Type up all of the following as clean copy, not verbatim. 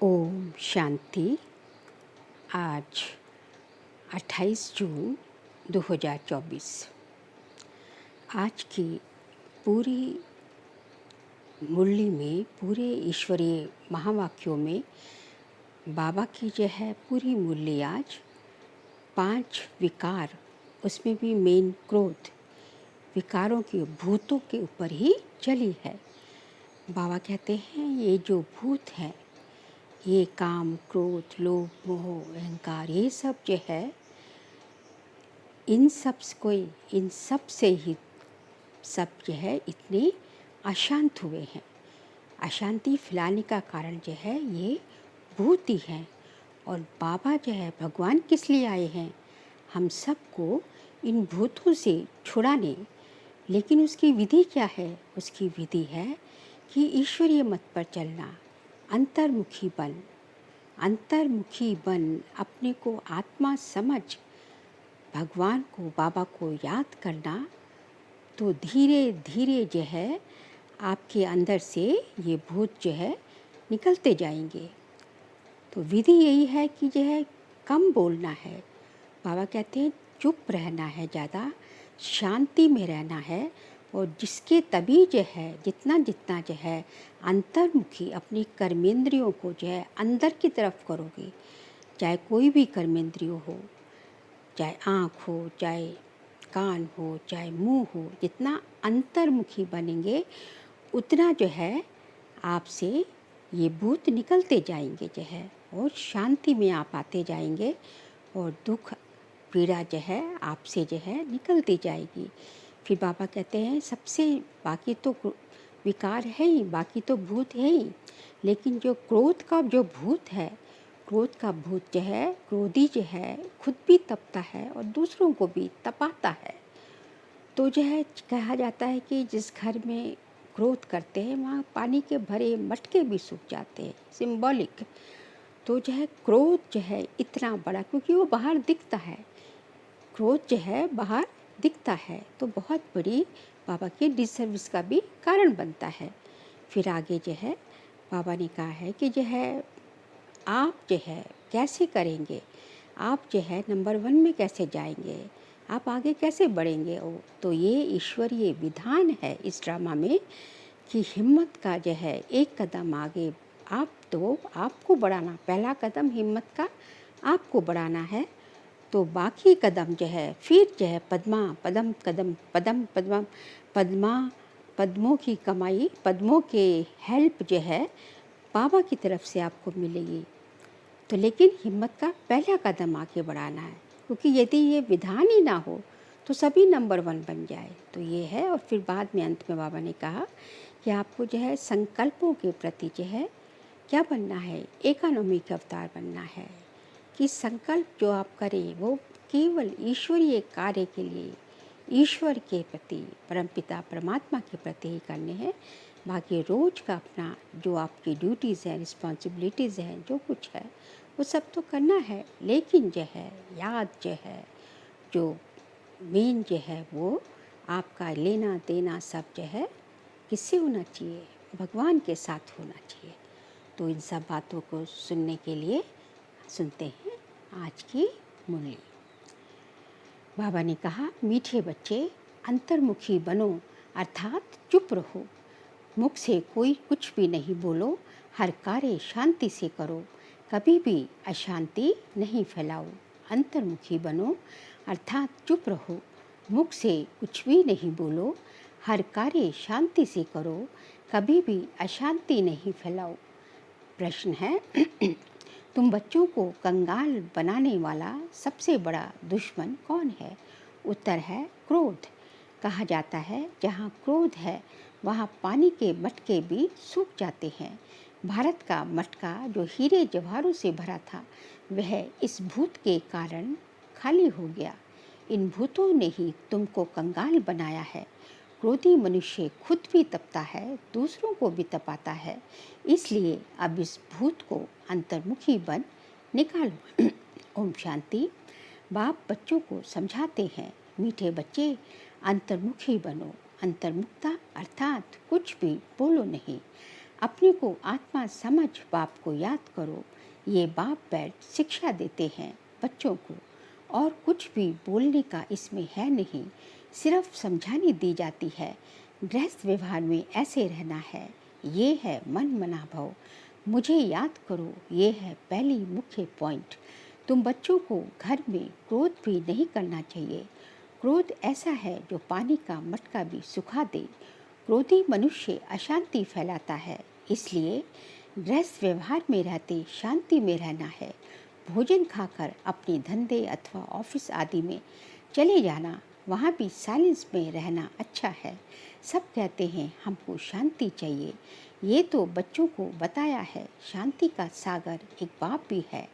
ओम शांति। आज 28 जून 2024। आज की पूरी मुरली में, पूरे ईश्वरीय महावाक्यों में बाबा की जो है पूरी मुरली आज 5 विकार, उसमें भी मेन क्रोध, विकारों के भूतों के ऊपर ही चली है। बाबा कहते हैं ये जो भूत है, ये काम, क्रोध, लोभ, मोह, अहंकार, ये सब जो है, इन सब से ही सब जो है इतने अशांत हुए हैं। अशांति फैलाने का कारण जो है ये भूत ही है। और बाबा जो है, भगवान किस लिए आए हैं? हम सबको इन भूतों से छुड़ाने। लेकिन उसकी विधि क्या है? उसकी विधि है कि ईश्वरीय मत पर चलना, अंतर्मुखी बन अपने को आत्मा समझ भगवान को, बाबा को याद करना। तो धीरे धीरे जो है आपके अंदर से ये भूत जो है निकलते जाएंगे। तो विधि यही है कि जो है कम बोलना है। बाबा कहते हैं चुप रहना है, ज़्यादा शांति में रहना है। और जिसके तभी जो है जितना जो है अंतर्मुखी अपनी कर्मेंद्रियों को जो है अंदर की तरफ करोगे, चाहे कोई भी कर्मेंद्रिय हो, चाहे आँख हो, चाहे कान हो, चाहे मुंह हो, जितना अंतर्मुखी बनेंगे उतना जो है आपसे ये भूत निकलते जाएंगे जो है, और शांति में आप आते जाएंगे और दुख पीड़ा जो है आपसे जो है निकलती जाएगी। फिर बाबा कहते हैं सबसे बाकी तो विकार है ही, बाकी तो भूत है ही, लेकिन जो क्रोध का जो भूत है, क्रोध का भूत जो है, क्रोधी जो है खुद भी तपता है और दूसरों को भी तपाता है। तो जो है कहा जाता है कि जिस घर में क्रोध करते हैं वहाँ पानी के भरे मटके भी सूख जाते हैं, सिंबॉलिक। तो जो है क्रोध जो है इतना बड़ा, क्योंकि वो बाहर दिखता है, क्रोध जो है बाहर दिखता है, तो बहुत बड़ी बाबा के डिसर्विस का भी कारण बनता है। फिर आगे जो है बाबा ने कहा है कि जो है आप जो है कैसे करेंगे, आप जो है नंबर 1 में कैसे जाएंगे, आप आगे कैसे बढ़ेंगे। तो ये ईश्वरीय विधान है इस ड्रामा में कि हिम्मत का जो है एक कदम आगे आपको बढ़ाना, पहला कदम हिम्मत का आपको बढ़ाना है। तो बाकी कदम जो है फिर जो है पद्मों की कमाई, पद्मों के हेल्प जो है बाबा की तरफ से आपको मिलेगी। तो लेकिन हिम्मत का पहला कदम आगे बढ़ाना है, क्योंकि यदि ये विधान ही ना हो तो सभी नंबर 1 बन जाए। तो ये है। और फिर बाद में अंत में बाबा ने कहा कि आपको जो है संकल्पों के प्रति जो है क्या बनना है, एकानोमिक अवतार बनना है। कि संकल्प जो आप करें वो केवल ईश्वरीय कार्य के लिए, ईश्वर के प्रति, परमपिता परमात्मा के प्रति ही करने हैं। बाकी रोज़ का अपना जो आपकी ड्यूटीज़ हैं, रिस्पॉन्सिबिलिटीज़ हैं, जो कुछ है वो सब तो करना है। लेकिन जो है याद जो है, जो मेन जो है वो आपका लेना देना सब जो है किससे होना चाहिए? भगवान के साथ होना चाहिए। तो इन सब बातों को सुनने के लिए सुनते हैं आज की मुरली। बाबा ने कहा मीठे बच्चे अंतर्मुखी बनो, अर्थात चुप रहो, मुख से कोई कुछ भी नहीं बोलो, हर कार्य शांति से करो, कभी भी अशांति नहीं फैलाओ। अंतर्मुखी बनो अर्थात चुप रहो, मुख से कुछ भी नहीं बोलो, हर कार्य शांति से करो, कभी भी अशांति नहीं फैलाओ। प्रश्न है तुम बच्चों को कंगाल बनाने वाला सबसे बड़ा दुश्मन कौन है? उत्तर है क्रोध। कहा जाता है जहाँ क्रोध है वहाँ पानी के मटके भी सूख जाते हैं। भारत का मटका जो हीरे जवाहरों से भरा था वह इस भूत के कारण खाली हो गया। इन भूतों ने ही तुमको कंगाल बनाया है। क्रोधी मनुष्य खुद भी तपता है, दूसरों को भी तपाता है। इसलिए अब इस भूत को अंतर्मुखी बन निकालो। ओम शांति। बाप बच्चों को समझाते हैं मीठे बच्चे अंतर्मुखी बनो, अंतर्मुखता अर्थात कुछ भी बोलो नहीं, अपने को आत्मा समझ बाप को याद करो। ये बाप बैठ शिक्षा देते हैं बच्चों को, और कुछ भी बोलने का इसमें है नहीं, सिर्फ समझानी दी जाती है। गृहस्थ व्यवहार में ऐसे रहना है, ये है मन मना भाव। मुझे याद करो, ये है पहली मुख्य पॉइंट। तुम बच्चों को घर में क्रोध भी नहीं करना चाहिए। क्रोध ऐसा है जो पानी का मटका भी सुखा दे। क्रोधी मनुष्य अशांति फैलाता है, इसलिए गृहस्थ व्यवहार में रहते शांति में रहना है। भोजन खाकर अपने धंधे अथवा ऑफिस आदि में चले जाना, वहाँ भी साइलेंस में रहना अच्छा है। सब कहते हैं हमको शांति चाहिए, ये तो बच्चों को बताया है। शांति का सागर एक बाप भी है,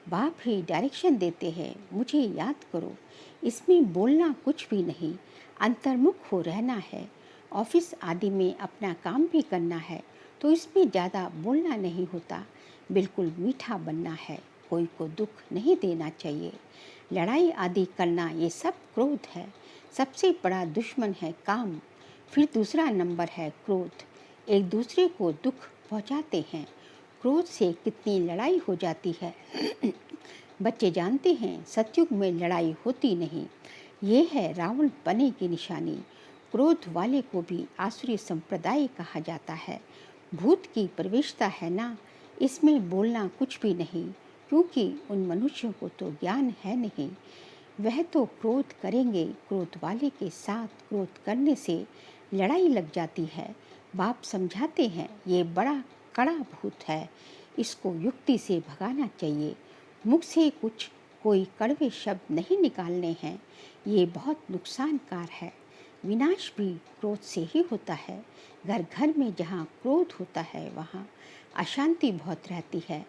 बाप ही डायरेक्शन देते हैं। मुझे याद करो, इसमें बोलना कुछ भी नहीं, अंतर्मुख हो रहना है। ऑफिस आदि में अपना काम भी करना है, तो इसमें ज़्यादा बोलना नहीं होता, बिल्कुल मीठा बनना है। कोई को दुख नहीं देना चाहिए। लड़ाई आदि करना, ये सब क्रोध है। सबसे बड़ा दुश्मन है काम, फिर दूसरा नंबर है क्रोध। एक दूसरे को दुख पहुंचाते हैं। क्रोध से कितनी लड़ाई हो जाती है। बच्चे जानते हैं सतयुग में लड़ाई होती नहीं, ये है रावण बने की निशानी। क्रोध वाले को भी आसुरी संप्रदाय कहा जाता है। भूत की प्रवेशता है ना, इसमें बोलना कुछ भी नहीं, क्योंकि उन मनुष्यों को तो ज्ञान है नहीं। वह तो क्रोध करेंगे, क्रोध वाले के साथ क्रोध करने से लड़ाई लग जाती है। बाप समझाते हैं ये बड़ा कड़ा भूत है, इसको युक्ति से भगाना चाहिए। मुख से कुछ कोई कड़वे शब्द नहीं निकालने हैं, ये बहुत नुकसानकार है। विनाश भी क्रोध से ही होता है। घर घर में जहाँ क्रोध होता है वहाँ अशांति बहुत रहती है।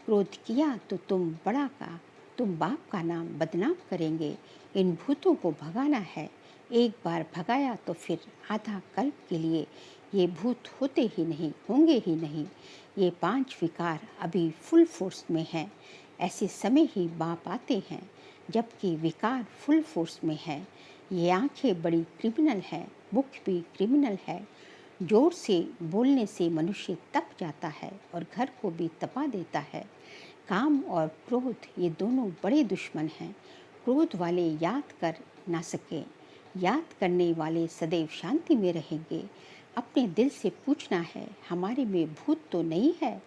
क्रोध किया तो तुम बाप का नाम बदनाम करेंगे। इन भूतों को भगाना है। एक बार भगाया तो फिर आधा कल्प के लिए ये भूत होते ही नहीं, होंगे ही नहीं। ये 5 विकार अभी फुल फोर्स में हैं। ऐसे समय ही बाप आते हैं जबकि विकार फुल फोर्स में है। ये आंखें बड़ी क्रिमिनल है, मुख भी क्रिमिनल है। जोर से बोलने से मनुष्य तप जाता है और घर को भी तपा देता है। काम और क्रोध, ये दोनों बड़े दुश्मन हैं। क्रोध वाले याद कर ना सके, याद करने वाले सदैव शांति में रहेंगे। अपने दिल से पूछना है, हमारे में भूत तो नहीं है।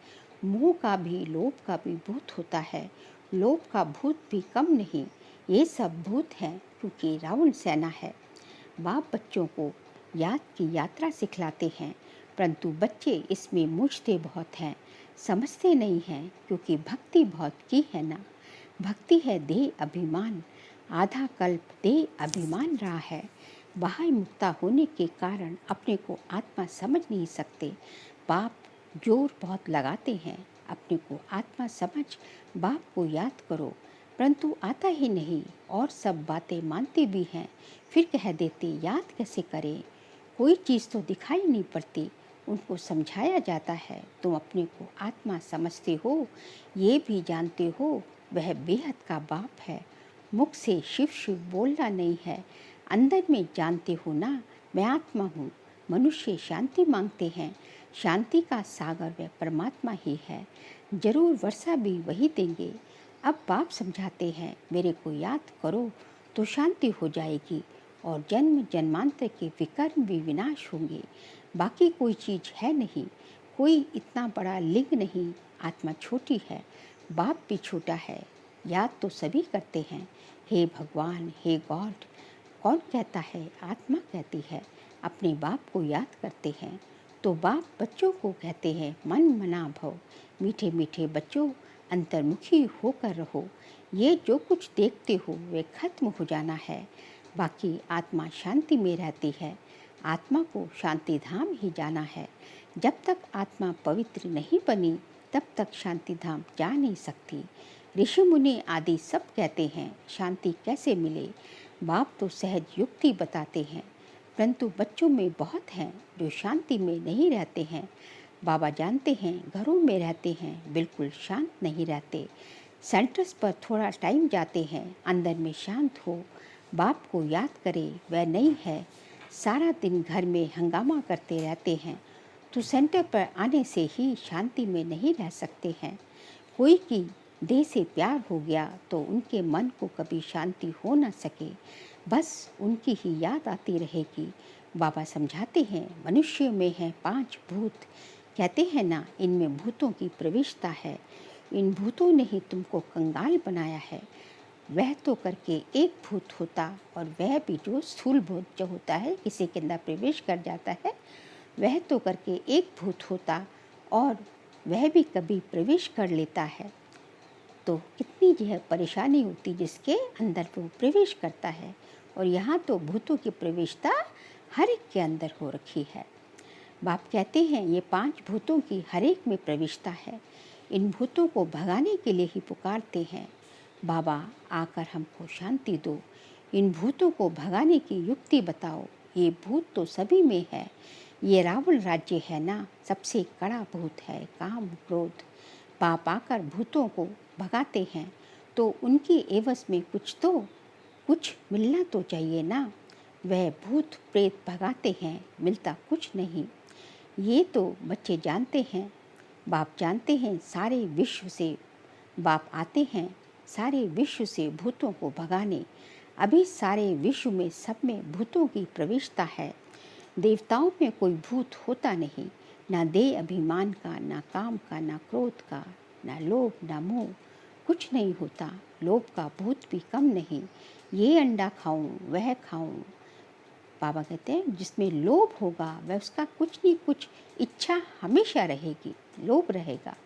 मोह का भी, लोभ का भी भूत होता है। लोभ का भूत भी कम नहीं। ये सब भूत हैं क्योंकि रावण सेना है। बाप बच्चों को याद की यात्रा सिखलाते हैं, परंतु बच्चे इसमें मूझते बहुत हैं, समझते नहीं हैं, क्योंकि भक्ति बहुत की है ना। भक्ति है देह अभिमान, आधा कल्प देह अभिमान रहा है। बाह्य मुक्ता होने के कारण अपने को आत्मा समझ नहीं सकते। बाप जोर बहुत लगाते हैं, अपने को आत्मा समझ बाप को याद करो, परंतु आता ही नहीं। और सब बातें मानते भी हैं, फिर कह देते याद कैसे करें। कोई चीज़ तो दिखाई नहीं पड़ती। उनको समझाया जाता है, तुम अपने को आत्मा समझते हो, ये भी जानते हो वह बेहद का बाप है। मुख से शिव शिव बोलना नहीं है, अंदर में जानते हो ना मैं आत्मा हूँ। मनुष्य शांति मांगते हैं, शांति का सागर वह परमात्मा ही है। जरूर वर्षा भी वही देंगे। अब बाप समझाते हैं, मेरे को याद करो तो शांति हो जाएगी और जन्म जन्मांतर के विकर्म भी विनाश होंगे। बाकी कोई चीज़ है नहीं, कोई इतना बड़ा लिंग नहीं। आत्मा छोटी है, बाप भी छोटा है। याद तो सभी करते हैं, हे भगवान, हे गॉड। कौन कहता है? आत्मा कहती है। अपने बाप को याद करते हैं तो बाप बच्चों को कहते हैं, मन मना भव। मीठे मीठे बच्चों, अंतर्मुखी होकर रहो। ये जो कुछ देखते हो वे खत्म हो जाना है, बाकी आत्मा शांति में रहती है। आत्मा को शांति धाम ही जाना है। जब तक आत्मा पवित्र नहीं बनी तब तक शांति धाम जा नहीं सकती। ऋषि मुनि आदि सब कहते हैं शांति कैसे मिले। बाप तो सहज युक्ति बताते हैं, परंतु बच्चों में बहुत हैं जो शांति में नहीं रहते हैं। बाबा जानते हैं घरों में रहते हैं, बिल्कुल शांत नहीं रहते। सेंटर्स पर थोड़ा टाइम जाते हैं, अंदर में शांत हो। बाप को याद करे, वह नहीं है। सारा दिन घर में हंगामा करते रहते हैं, तो सेंटर पर आने से ही शांति में नहीं रह सकते हैं। कोई की देह से प्यार हो गया तो उनके मन को कभी शांति हो न सके, बस उनकी ही याद आती रहेगी। बाबा समझाते हैं, मनुष्य में है 5 भूत। कहते हैं ना, इनमें भूतों की प्रविष्टा है। इन भूतों ने ही तुमको कंगाल बनाया है। वह तो करके एक भूत होता, और वह भी जो स्थूल भूत जो होता है, किसी के अंदर प्रवेश कर जाता है, वह तो करके एक भूत होता और वह भी कभी प्रवेश कर लेता है तो कितनी जो है परेशानी होती जिसके अंदर वो प्रवेश करता है। और यहाँ तो भूतों की प्रवेशता हर एक के अंदर हो रखी है। बाप कहते हैं, ये 5 भूतों की हर एक में प्रविष्टा है। इन भूतों को भगाने के लिए ही पुकारते हैं, बाबा आकर हमको शांति दो। इन भूतों को भगाने की युक्ति बताओ। ये भूत तो सभी में है। ये रावण राज्य है ना, सबसे कड़ा भूत है काम क्रोध। बाप आकर भूतों को भगाते हैं तो उनकी एवज में कुछ मिलना तो चाहिए ना। वह भूत प्रेत भगाते हैं, मिलता कुछ नहीं। ये तो बच्चे जानते हैं। बाप जानते हैं, सारे विश्व से बाप आते हैं, सारे विश्व से भूतों को भगाने। अभी सारे विश्व में सब में भूतों की प्रवेशता है। देवताओं में कोई भूत होता नहीं, ना देह अभिमान का, ना काम का, ना क्रोध का, ना लोभ, ना मोह, कुछ नहीं होता। लोभ का भूत भी कम नहीं। ये अंडा खाऊं, वह खाऊं। बाबा कहते हैं, जिसमें लोभ होगा वह उसका कुछ नहीं कुछ इच्छा हमेशा रहेगी, लोभ रहेगा।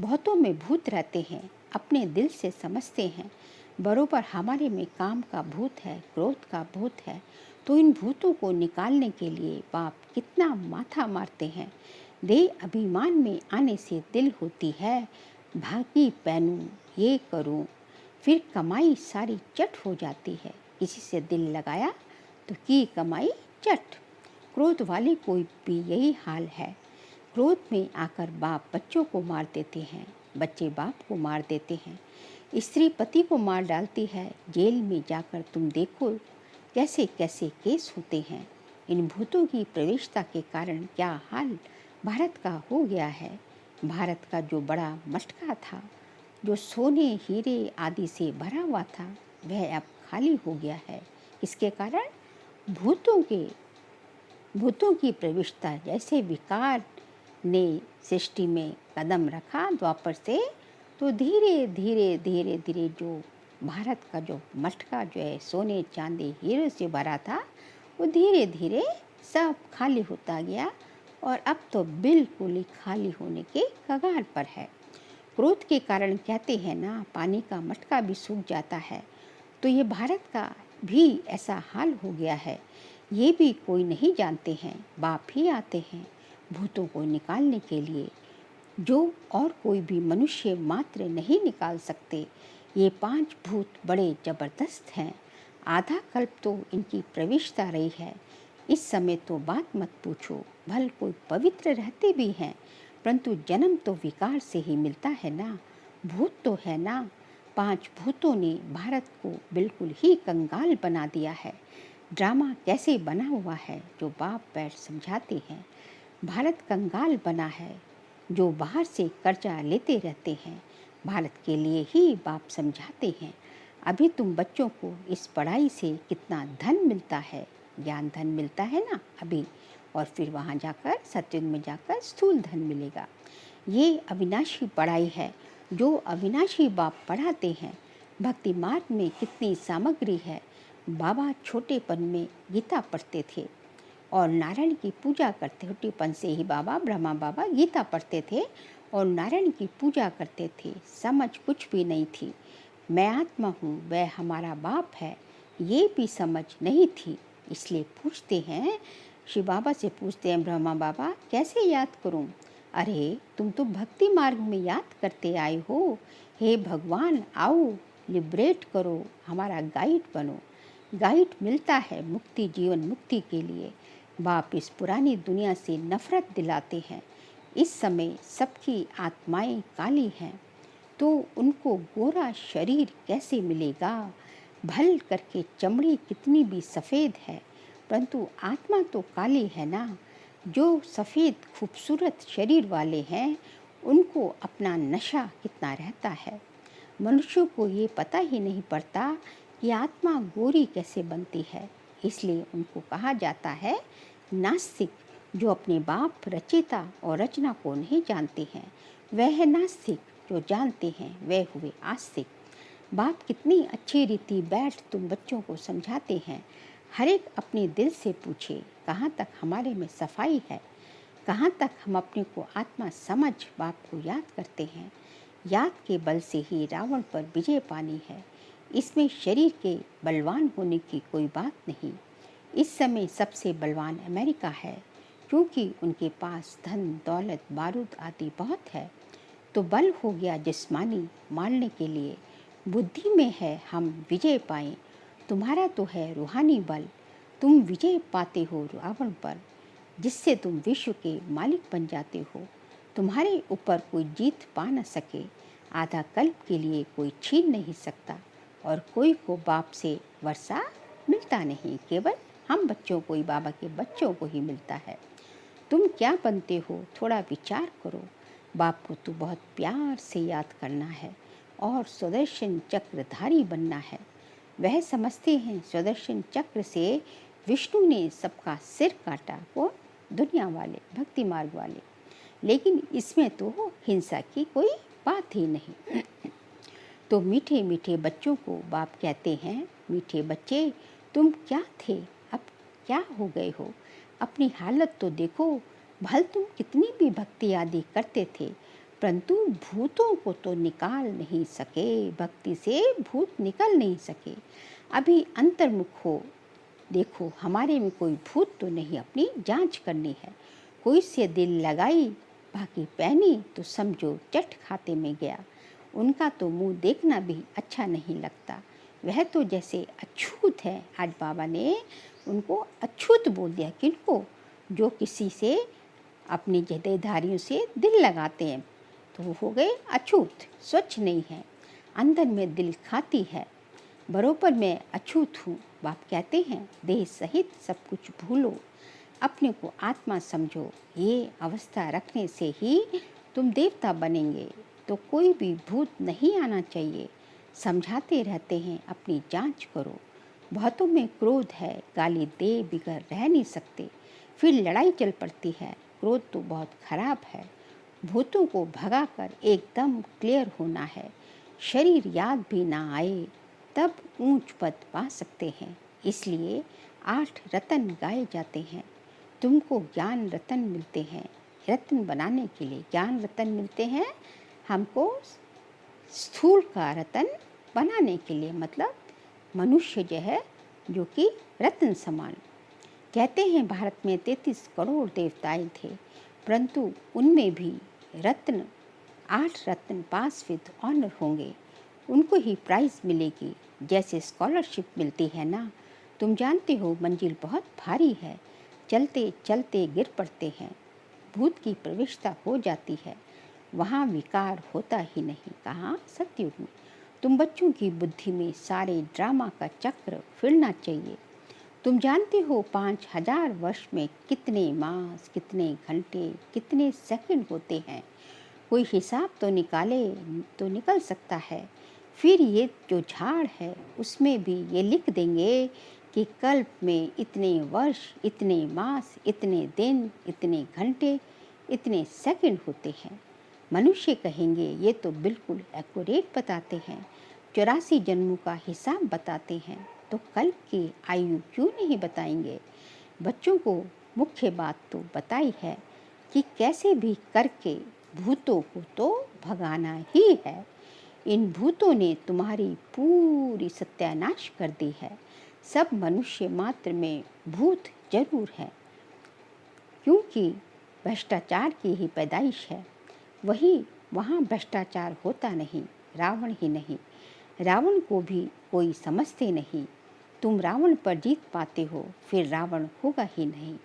बहुतों में भूत रहते हैं, अपने दिल से समझते हैं बरोबर हमारे में काम का भूत है, क्रोध का भूत है। तो इन भूतों को निकालने के लिए बाप कितना माथा मारते हैं। देह अभिमान में आने से दिल होती है, भागी पहनूं, ये करूं, फिर कमाई सारी चट हो जाती है। किसी से दिल लगाया तो की कमाई चट। क्रोध वाले कोई भी यही हाल है। क्रोध में आकर बाप बच्चों को मार देते हैं, बच्चे बाप को मार देते हैं, स्त्री पति को मार डालती है। जेल में जाकर तुम देखो कैसे कैसे केस होते हैं। इन भूतों की प्रवेशता के कारण क्या हाल भारत का हो गया है। भारत का जो बड़ा मटका था, जो सोने हीरे आदि से भरा हुआ था, वह अब खाली हो गया है। इसके कारण भूतों की प्रविष्टा। जैसे विकार ने सृष्टि में कदम रखा द्वापर से, तो धीरे धीरे धीरे धीरे जो भारत का जो मटका जो है सोने चांदी हीरे से भरा था, वो धीरे धीरे सब खाली होता गया और अब तो बिल्कुल ही खाली होने के कगार पर है। क्रोध के कारण कहते हैं ना, पानी का मटका भी सूख जाता है। तो ये भारत का भी ऐसा हाल हो गया है। ये भी कोई नहीं जानते हैं, बाप ही आते हैं भूतों को निकालने के लिए, जो और कोई भी मनुष्य मात्र नहीं निकाल सकते। ये 5 भूत बड़े जबरदस्त हैं। आधा कल्प तो इनकी प्रविष्टा रही है। इस समय तो बात मत पूछो, भल कोई पवित्र रहते भी हैं, परंतु जन्म तो विकार से ही मिलता है ना। भूत तो है ना। 5 भूतों ने भारत को बिल्कुल ही कंगाल बना दिया है। ड्रामा कैसे बना हुआ है जो बाप बैठ समझाते हैं। भारत कंगाल बना है, जो बाहर से कर्जा लेते रहते हैं। भारत के लिए ही बाप समझाते हैं। अभी तुम बच्चों को इस पढ़ाई से कितना धन मिलता है, ज्ञान धन मिलता है ना अभी, और फिर वहाँ जाकर सत्युग में जाकर स्थूल धन मिलेगा। ये अविनाशी पढ़ाई है जो अविनाशी बाप पढ़ाते हैं। भक्ति मार्ग में कितनी सामग्री है। बाबा छोटेपन में गीता पढ़ते थे और नारायण की पूजा करते। छोटेपन से ही बाबा ब्रह्मा बाबा गीता पढ़ते थे और नारायण की पूजा करते थे। समझ कुछ भी नहीं थी। मैं आत्मा हूँ, वह हमारा बाप है, ये भी समझ नहीं थी। इसलिए पूछते हैं, शिव बाबा से पूछते हैं ब्रह्मा बाबा, कैसे याद करूँ? अरे तुम तो भक्ति मार्ग में याद करते आए हो। हे भगवान, आओ लिबरेट करो, हमारा गाइड बनो। गाइड मिलता है मुक्ति, जीवन मुक्ति के लिए। बाप इस पुरानी दुनिया से नफरत दिलाते हैं। इस समय सबकी आत्माएं काली हैं, तो उनको गोरा शरीर कैसे मिलेगा? भल करके चमड़ी कितनी भी सफ़ेद है, परंतु आत्मा तो काली है ना। जो सफ़ेद खूबसूरत शरीर वाले हैं उनको अपना नशा कितना रहता है। मनुष्यों को ये पता ही नहीं पड़ता कि आत्मा गोरी कैसे बनती है। इसलिए उनको कहा जाता है नास्तिक, जो अपने बाप रचयिता और रचना को नहीं जानते हैं। वह है नास्तिक, जो जानते हैं वह हुए आस्तिक। बाप कितनी अच्छी रीति बैठ तुम बच्चों को समझाते हैं। हर एक अपने दिल से पूछे कहाँ तक हमारे में सफाई है, कहाँ तक हम अपने को आत्मा समझ बाप को याद करते हैं। याद के बल से ही रावण पर विजय पानी है। इसमें शरीर के बलवान होने की कोई बात नहीं। इस समय सबसे बलवान अमेरिका है, क्योंकि उनके पास धन दौलत बारूद आदि बहुत है। तो बल हो गया जिस्मानी मारने के लिए, बुद्धि में है हम विजय पाएं। तुम्हारा तो है रूहानी बल, तुम विजय पाते हो रावण पर, जिससे तुम विश्व के मालिक बन जाते हो। तुम्हारे ऊपर कोई जीत पा न सके, आधा कल्प के लिए कोई छीन नहीं सकता, और कोई को बाप से वर्षा मिलता नहीं। केवल हम बच्चों को ही, बाबा के बच्चों को ही मिलता है। तुम क्या बनते हो, थोड़ा विचार करो। बाप को तो बहुत प्यार से याद करना है और सुदर्शन चक्रधारी बनना है। वह समझते हैं सुदर्शन चक्र से विष्णु ने सबका सिर काटा, वो दुनिया वाले, भक्ति मार्ग वाले। लेकिन इसमें तो हिंसा की कोई बात ही नहीं। तो मीठे मीठे बच्चों को बाप कहते हैं, मीठे बच्चे तुम क्या थे, अब क्या हो गए हो। अपनी हालत तो देखो, भल तुम कितनी भी भक्ति आदि करते थे, परंतु भूतों को तो निकाल नहीं सके। भक्ति से भूत निकल नहीं सके। अभी अंतर्मुख हो, देखो हमारे में कोई भूत तो नहीं। अपनी जांच करनी है। कोई से दिल लगाई बाकी पहनी तो समझो चट खाते में गया। उनका तो मुंह देखना भी अच्छा नहीं लगता। वह तो जैसे अछूत है। आज बाबा ने उनको अछूत बोल दिया। किनको? जो किसी से अपनी जदेधारियों से दिल लगाते हैं तो वो हो गए अछूत, स्वच्छ नहीं है। अंदर में दिल खाती है। बरोबर मैं अछूत हूँ। बाप कहते हैं देह सहित सब कुछ भूलो, अपने को आत्मा समझो। ये अवस्था रखने से ही तुम देवता बनेंगे। तो कोई भी भूत नहीं आना चाहिए। समझाते रहते हैं अपनी जांच करो। बहुतों में क्रोध है, गाली दे बिगर रह नहीं सकते, फिर लड़ाई चल पड़ती है। क्रोध तो बहुत खराब है। भूतों को भगाकर एकदम क्लियर होना है। शरीर याद भी ना आए तब ऊंच पद पा सकते हैं। इसलिए 8 रतन गाए जाते हैं। तुमको ज्ञान रतन मिलते हैं। रत्न बनाने के लिए ज्ञान रतन मिलते हैं हमको, स्थूल का रतन बनाने के लिए। मतलब मनुष्य जो है, जो कि रत्न समान। कहते हैं भारत में 33 करोड़ देवताएं थे, परंतु उनमें भी रत्न 8 रत्न पास विद ऑनर होंगे। उनको ही प्राइज़ मिलेगी। जैसे स्कॉलरशिप मिलती है ना। तुम जानते हो मंजिल बहुत भारी है, चलते चलते गिर पड़ते हैं। भूत की प्रविष्टता हो जाती है, वहाँ विकार होता ही नहीं। कहाँ? सतयुग में। तुम बच्चों की बुद्धि में सारे ड्रामा का चक्र फिरना चाहिए। तुम जानते हो 5000 वर्ष में कितने मास, कितने घंटे, कितने सेकंड होते हैं। कोई हिसाब तो निकाले तो निकल सकता है। फिर ये जो झाड़ है उसमें भी ये लिख देंगे कि कल्प में इतने वर्ष, इतने मास, इतने दिन, इतने घंटे, इतने सेकंड होते हैं। मनुष्य कहेंगे ये तो बिल्कुल एक्यूरेट बताते हैं, 84 जन्मों का हिसाब बताते हैं, तो कल्प की आयु क्यों नहीं बताएंगे। बच्चों को मुख्य बात तो बताई है कि कैसे भी करके भूतों को तो भगाना ही है। इन भूतों ने तुम्हारी पूरी सत्यानाश कर दी है। सब मनुष्य मात्र में भूत जरूर है, क्योंकि भ्रष्टाचार की ही पैदाइश है। वहाँ भ्रष्टाचार होता नहीं। रावण ही नहीं, रावण को भी कोई समझते नहीं। तुम रावण पर जीत पाते हो, फिर रावण होगा ही नहीं।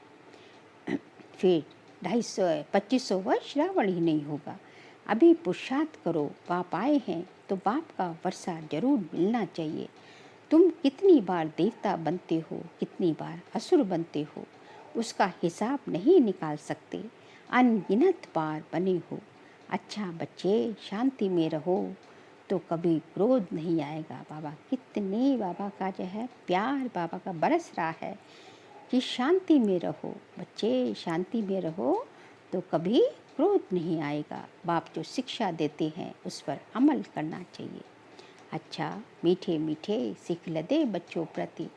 फिर 2500 वर्ष रावण ही नहीं होगा। अभी पुरुषार्थ करो। बाप आए हैं तो बाप का वर्षा जरूर मिलना चाहिए। तुम कितनी बार देवता बनते हो, कितनी बार असुर बनते हो, उसका हिसाब नहीं निकाल सकते, अनगिनत बार बने हो। अच्छा बच्चे शांति में रहो तो कभी क्रोध नहीं आएगा। बाबा कितने बाबा का जो है प्यार बाबा का बरस रहा है कि शांति में रहो बच्चे, शांति में रहो तो कभी क्रोध नहीं आएगा। बाप जो शिक्षा देते हैं उस पर अमल करना चाहिए। अच्छा मीठे मीठे सीख लदे बच्चों प्रति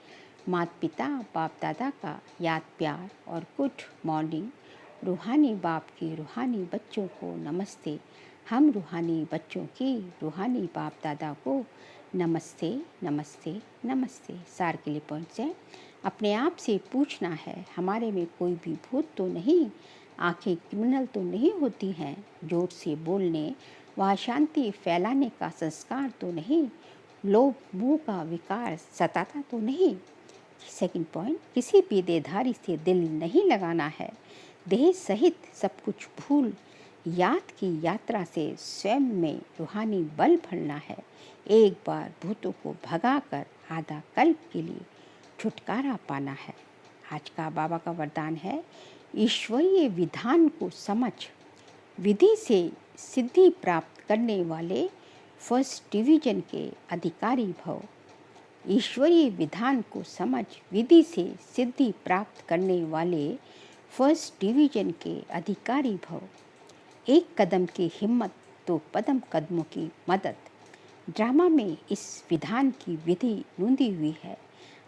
माता पिता बाप दादा का याद प्यार और गुड मॉर्निंग। रूहानी बाप की रूहानी बच्चों को नमस्ते। हम रूहानी बच्चों की रूहानी बाप दादा को नमस्ते नमस्ते नमस्ते। सार के लिए पॉइंट्स हैं। अपने आप से पूछना है हमारे में कोई भी भूत तो नहीं, आंखें क्रिमिनल तो नहीं होती हैं, जोर से बोलने व शांति फैलाने का संस्कार तो नहीं, लोभ मोह का विकार सताता तो नहीं। सेकंड पॉइंट, किसी भी देहधारी से दिल नहीं लगाना है। देह सहित सब कुछ भूल याद की यात्रा से स्वयं में रूहानी बल भरना है। एक बार भूतों को भगाकर आधा कल्प के लिए छुटकारा पाना है। आज का बाबा का वरदान है, ईश्वरीय विधान को समझ विधि से सिद्धि प्राप्त करने वाले फर्स्ट डिवीजन के अधिकारी भव। ईश्वरीय विधान को समझ विधि से सिद्धि प्राप्त करने वाले फर्स्ट डिवीजन के अधिकारी भव। एक कदम की हिम्मत तो पदम कदमों की मदद। ड्रामा में इस विधान की विधि नूंदी हुई है।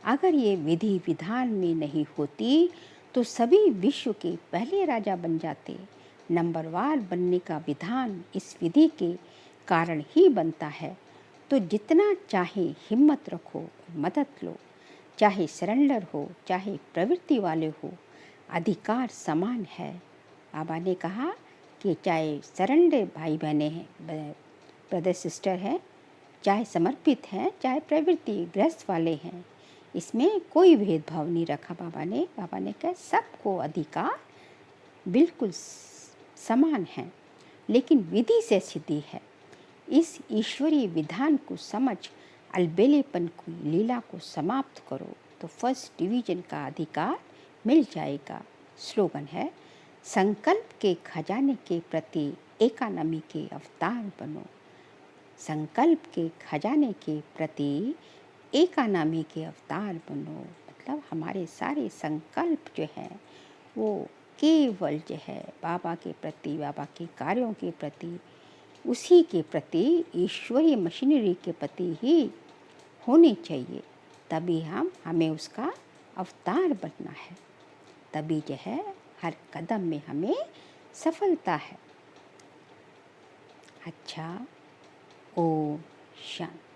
अगर ये विधि विधान में नहीं होती तो सभी विश्व के पहले राजा बन जाते। नंबरवार बनने का विधान इस विधि के कारण ही बनता है। तो जितना चाहे हिम्मत रखो, मदद लो, चाहे सरेंडर हो चाहे प्रवृत्ति वाले हो, अधिकार समान है। बाबा ने कहा कि चाहे सरेंडर भाई बहने हैं, ब्रदर सिस्टर हैं, चाहे समर्पित हैं, चाहे प्रवृत्ति गृहस्थ वाले हैं, इसमें कोई भेदभाव नहीं रखा बाबा ने। बाबा ने कहा सबको अधिकार बिल्कुल समान है, लेकिन विधि से सिद्धि है। इस ईश्वरीय विधान को समझ अलबेलेपन की लीला को समाप्त करो तो फर्स्ट डिवीजन का अधिकार मिल जाएगा। स्लोगन है, संकल्प के खजाने के प्रति एकानमी के अवतार बनो। संकल्प के खजाने के प्रति एकानामी के अवतार बनो। मतलब हमारे सारे संकल्प जो हैं वो केवल जो है बाबा के प्रति, बाबा के कार्यों के प्रति, उसी के प्रति ईश्वरीय मशीनरी के प्रति ही होने चाहिए। तभी हमें उसका अवतार बनना है, तभी जो है हर कदम में हमें सफलता है। अच्छा, ओम शांति।